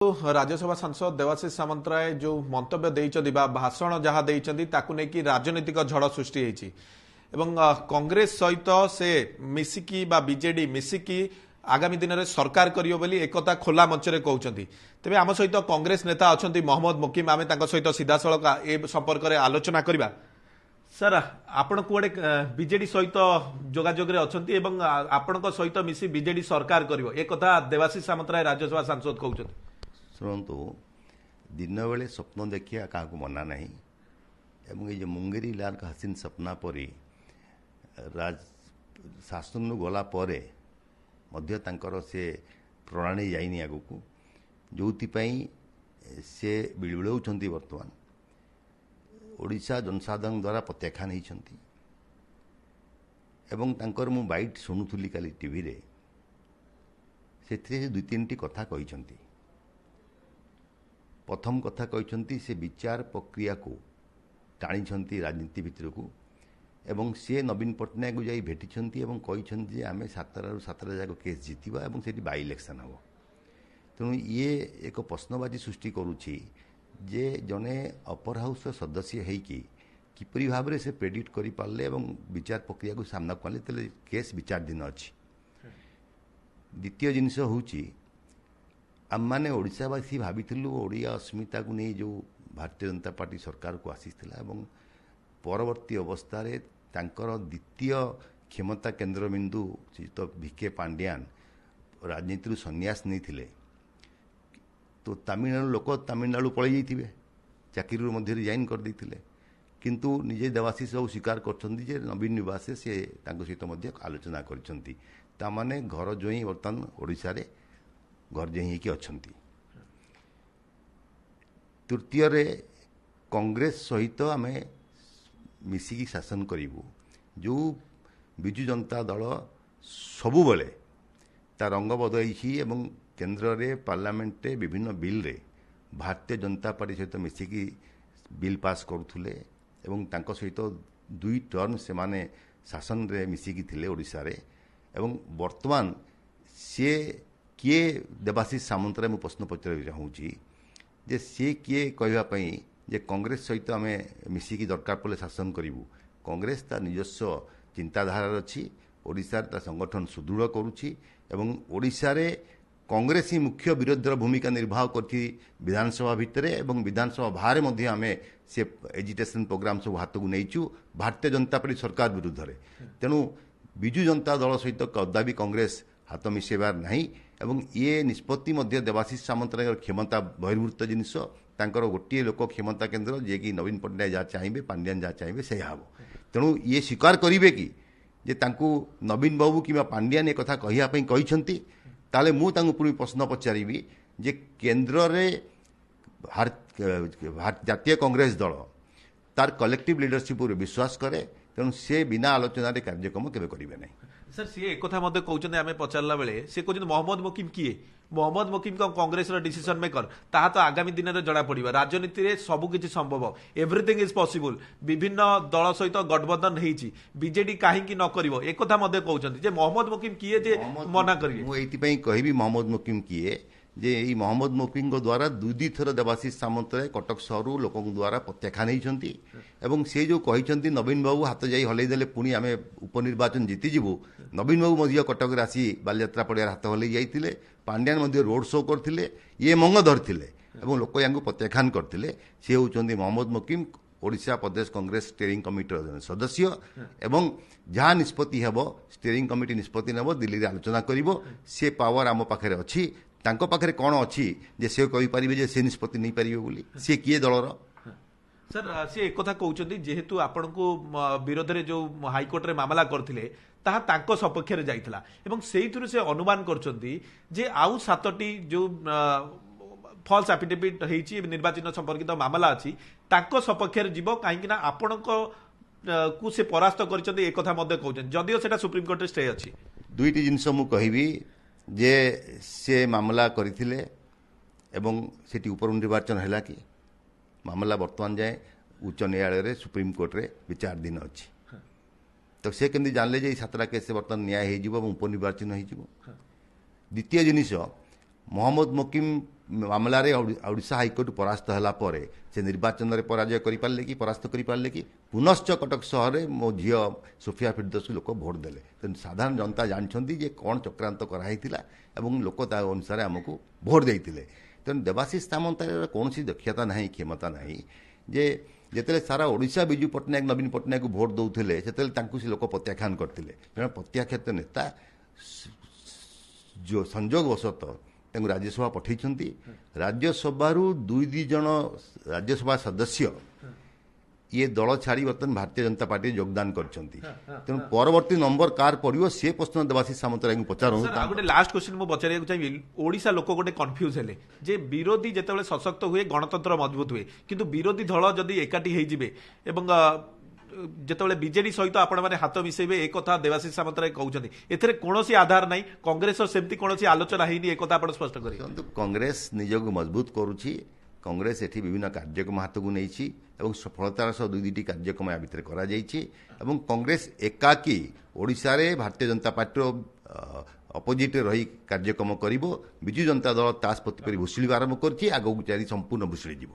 राज्यसभा सांसद देवाशीष सामंतराय जो मंतव्य देइचंदी बा भाषण जहाँ देइचंदी ताकू नेकी राजनीतिक झड़ सृष्टि होईची एवं कांग्रेस सहित से मिसिकी बा बीजेडी मिसिकी आगामी दिन में सरकार करियो बोली एकता खोला मंच रे कहउचंदी। तेबे आम सहित कांग्रेस नेता अछंती मोहम्मद मुकीम आमे तांको सहित सीधा सळक ए संपर्क रे आलोचना करिबा। सर आपण कुआडे बीजेडी सहित जोगाजोग रे अछंती एवं आपणक सहित मिसी बीजेडी सरकार करियो ए कथा देवाशीष सामंतराय राज्यसभा सांसद कहउचंती। शुणु दिन बेले स्वप्न देखिया क्या मना ना एवं ये मुंगेरी लाल का हसीन सपना परी राज शासन गला परे मध्य तांकर से प्रणाली जाइनी आगु जो से बिलबिलाउंट बर्तमान ओडिशा जनसाधारण द्वारा प्रत्याख्यान होती एवं तांकर मु बाइट शुणुली काली टीवी रे से दुई तीन टी कथा कहते। प्रथम कथा कहते से विचार प्रक्रिया को टाणी राजनीति भितर को एवं सी नवीन पट्टनायक को जाई भेटी कहते आम सातटा जाक केस जीतवा और से बाई इलेक्शन हम तेणु ये एक प्रश्नबाजी सृष्टि करुच्ची जे जने अपर हाउस सदस्य होइकी किपरि भाव से प्रेडिक्ट करि पारले एवं विचार प्रक्रिया को सामना कले तेले केस विचाराधीन अच्छी। द्वितीय जिनस होची आम मैंने ओडिशावासी भाविलु ओडिया अस्मिता को नहीं जो भारतीय जनता पार्टी सरकार को आसीला एवं परवर्ती अवस्था तांकर द्वितीय क्षमता केन्द्र बिंदु श्रीयुत भिके पांड्यान राजनीति संन्यास नहीं थिले तो तमिलनाडु लोक तमिलनाडु पलि जाइथिबे चाकरी मध्य रिजाइन कर देथिले किंतु निजे देवाशीष बाबू स्वीकार करछन्ती जे नवीन निवास से सहित मध्य आलोचना करछन्ती तामाने घर जोई वर्तमान ओडिशा रे घर जे कि अछन्ती। तृतीय रे कांग्रेस सहित आमे मिसिकी शासन करिवु जो बिजु जनता दल सबु बेले ता रंग बदलैछि एवं केंद्र रे पार्लियामेंट रे विभिन्न बिल रे भारतीय जनता पार्टी सहित मिसिकी बिल पास करुथुले एवं तांको सहित दुई टर्म से माने शासन रे मिसिकी थिले ओडिशा रे एवं वर्तमान से किए देवाशीष सामंतराय मु प्रश्न पचार चाहूँगी जे सी किए कहवाई जे कांग्रेस सहित आम मिसिकी दरकार पड़े शासन करूँ कांग्रेस ता निजस्व चिंताधारा अच्छी ओडिशा ता संगठन सुदृढ़ करुच्ची एवं ओडिशा रे कांग्रेस ही मुख्य विरोधी भूमिका निर्वाह करती विधानसभा भितर एवं विधानसभा बाहर मध्य आमे से एजिटेशन प्रोग्राम सब हाथ को नहींचु भारतीय जनता पार्टी सरकार विरुद्ध रे तेणु विजु जनता दल सहित कदापि कांग्रेस हाथ मिसेबार नहीं एवं ये निष्पत्ति मध्य देवाशीष सामंतराय क्षमता बहिर्भूत जिनिस तांकर गोटे लोक क्षमता केन्द्र जे कि नवीन पट्टनायक जहाँ चाहिए पांड्यान जहाँ चाहिए से हम तेणु ये स्वीकार करेंगे कि जे तांकु नवीन बाबू कि पांड्यान एक कथा कहते ताले मु तांकु पुणी प्रश्न पचारि जे केन्द्र रे जातीय कांग्रेस दल तार कलेक्टिव लीडरशिप विश्वास करे तेणु से बिना आलोचना कार्यक्रम केवे करेंगे नहीं। सर सी एक कथा मते कहउछन आमे पचारला बेले से कहउछन मोहम्मद मुकीम किए मोहम्मद मुकीम को कांग्रेस रो डिसीजन मेकर ता तो आगामी दिन रे जड़ा पड़िबा राजनीति रे सब किछि संभव एवरीथिंग इज पॉसिबल विभिन्न दल सहित गठबंधन हेछि बीजेडी काहे की न करिवो एक कथा मते कहउछन जे मोहम्मद मुकीम किए जे मना करिए मु एति पई कहबी मोहम्मद मुकीम किए जे ई मोहम्मद मुकीम द्वारा दुई थर देवाशीष सामंतराय कटक सहरु लोकों द्वारा प्रत्याख्यान होती एवं से जो कहते नवीन बाबू हाथ जाई हलैदेले पुणी आम उपनिर्वाचन जीतिजु नवीन बाबू मध्य कटक आसी बालयात्रा पड़िया हाथ हलई जाइए पांड्यान मध्य रोड शो करते ये मंग धरते लोक या प्रत्याख्यान करते सी होती मोहम्मद मुकीम ओडिशा प्रदेश कांग्रेस स्टीयरिंग कमिटी सदस्य एवं जहाँ निष्पत्ति हेब स्टीयरिंग कमिटी निष्पत्ति नेब दिल्ली आलोचना करिवो से पावर आम पाखे अच्छी तांको पाखे कौन अच्छी जे से कहि परिबे जे से निष्पत्ति नहीं पारिबे बोली से किए दलर। सर सी एक कथा कहउछन्ती जेहेतु आपनको विरोध रे जो हाईकोर्ट रे मामला करथिले ताहा तांको सपक्ष रे जाइतला एवं सेहितुरु से अनुमान करछन्ती जे आउ सातटी जो फॉल्स एफिडेविट हेछि निर्वाचन संपर्कित मामला अछि तांको सपक्ष रे जीवो काहेकि ना आपनको को से परास्त करछन्ती एक कथा मध्ये कहउछन जदियो सेटा सुप्रीम कोर्ट रे स्टे अछि दुईटी जिनस मु कहिबी जे से मामला करथिले एवं सेठी उपर निर्वाचन हैला कि मामला वर्तमान जाए उच्च न्यायालय रे सुप्रीम कोर्ट रे विचाराधीन अच्छी तो से केमती जानले जे सातटा केस बर्तमान न्याय हो उपनिर्वाचन हो। द्वितीय जिनिस मोहम्मद मुकीम ମାମଲାରେ ଓଡ଼ିଶା ହାଇକୋର୍ଟ ପରାସ୍ତ ହେଲା ପରେ ସେ ନିର୍ବାଚନରେ ପରାଜୟ କରିପାରିଲେ କି ପରାସ୍ତ କରିପାରିଲେ କି ପୁନଶ୍ଚ କଟକ ସହରରେ ମୋ ଝିଅ ସୋଫିଆ ଫିରଦୋସକୁ ଲୋକ ଭୋଟ ଦେଲେ। ତେଣୁ ସାଧାରଣ ଜନତା ଜାଣିଛନ୍ତି ଯେ କ'ଣ ଚକ୍ରାନ୍ତ କରାହେଇଥିଲା ଏବଂ ଲୋକ ତା ଅନୁସାରେ ଆମକୁ ଭୋଟ ଦେଇଥିଲେ। ତେଣୁ ଦେବାଶିଷ ସାମନ୍ତରାୟର କୌଣସି ଦକ୍ଷତା ନାହିଁ, କ୍ଷମତା ନାହିଁ ଯେ ଯେତେବେଳେ ସାରା ଓଡ଼ିଶା ବିଜୁ ପଟ୍ଟନାୟକ ନବୀନ ପଟ୍ଟନାୟକକୁ ଭୋଟ ଦେଉଥିଲେ ସେତେବେଳେ ତାଙ୍କୁ ସେ ଲୋକ ପ୍ରତ୍ୟାଖ୍ୟାନ କରିଥିଲେ। ତେଣୁ ପ୍ରତ୍ୟାଖ୍ୟାତ ନେତା ସଂଯୋଗବଶତଃ ତାଙ୍କୁ ରାଜ୍ୟସଭା ପଠାଇଛନ୍ତି। ରାଜ୍ୟସଭାରୁ ଦୁଇ ଜଣ ରାଜ୍ୟସଭା ସଦସ୍ୟ ଇଏ ଦଳ ଛାଡ଼ି ବର୍ତ୍ତମାନ ଭାରତୀୟ ଜନତା ପାର୍ଟିରେ ଯୋଗଦାନ କରିଛନ୍ତି। ତେଣୁ ପରବର୍ତ୍ତୀ ନମ୍ବର କାହାର ପଡ଼ିବ ସେ ପ୍ରଶ୍ନ ଦେବାଶିଷ ସାମନ୍ତରାୟଙ୍କୁ ପଚାରନ୍ତୁ। ଗୋଟେ ଲାଷ୍ଟ କ୍ୱେଶ୍ଚନ ମୁଁ ପଚାରିବାକୁ ଚାହିଁବି, ଓଡ଼ିଶା ଲୋକ ଗୋଟେ କନଫ୍ୟୁଜ ହେଲେ ଯେ ବିରୋଧୀ ଯେତେବେଳେ ସଶକ୍ତ ହୁଏ ଗଣତନ୍ତ୍ର ମଜବୁତ ହୁଏ, କିନ୍ତୁ ବିରୋଧୀ ଦଳ ଯଦି ଏକାଠି ହେଇଯିବେ ଏବଂ ଯେତେବେଳେ ବିଜେଡି ସହିତ ଆପଣମାନେ ହାତ ମିଶାଇବେ ଏ କଥା ଦେବାଶିଷ ସାମନ୍ତରାୟ କହୁଛନ୍ତି, ଏଥିରେ କୌଣସି ଆଧାର ନାହିଁ, କଂଗ୍ରେସର ସେମିତି କୌଣସି ଆଲୋଚନା ହେଇନି, ଏ କଥା ଆପଣ ସ୍ପଷ୍ଟ କରିବେ। କଂଗ୍ରେସ ନିଜକୁ ମଜବୁତ କରୁଛି। କଂଗ୍ରେସ ଏଠି ବିଭିନ୍ନ କାର୍ଯ୍ୟକ୍ରମ ହାତକୁ ନେଇଛି ଏବଂ ସଫଳତାର ସହ ଦୁଇଟି କାର୍ଯ୍ୟକ୍ରମ ୟା ଭିତରେ କରାଯାଇଛି ଏବଂ କଂଗ୍ରେସ ଏକାକୀ ଓଡ଼ିଶାରେ ଭାରତୀୟ ଜନତା ପାର୍ଟିର ଅପୋଜିଟ୍ରେ ରହି କାର୍ଯ୍ୟକ୍ରମ କରିବ। ବିଜୁ ଜନତା ଦଳ ତାସପତି କରି ଭୁଷୁଳିବା ଆରମ୍ଭ କରିଛି, ଆଗକୁ ଚାରି ସମ୍ପୂର୍ଣ୍ଣ ଭୁଷୁଳି ଯିବ।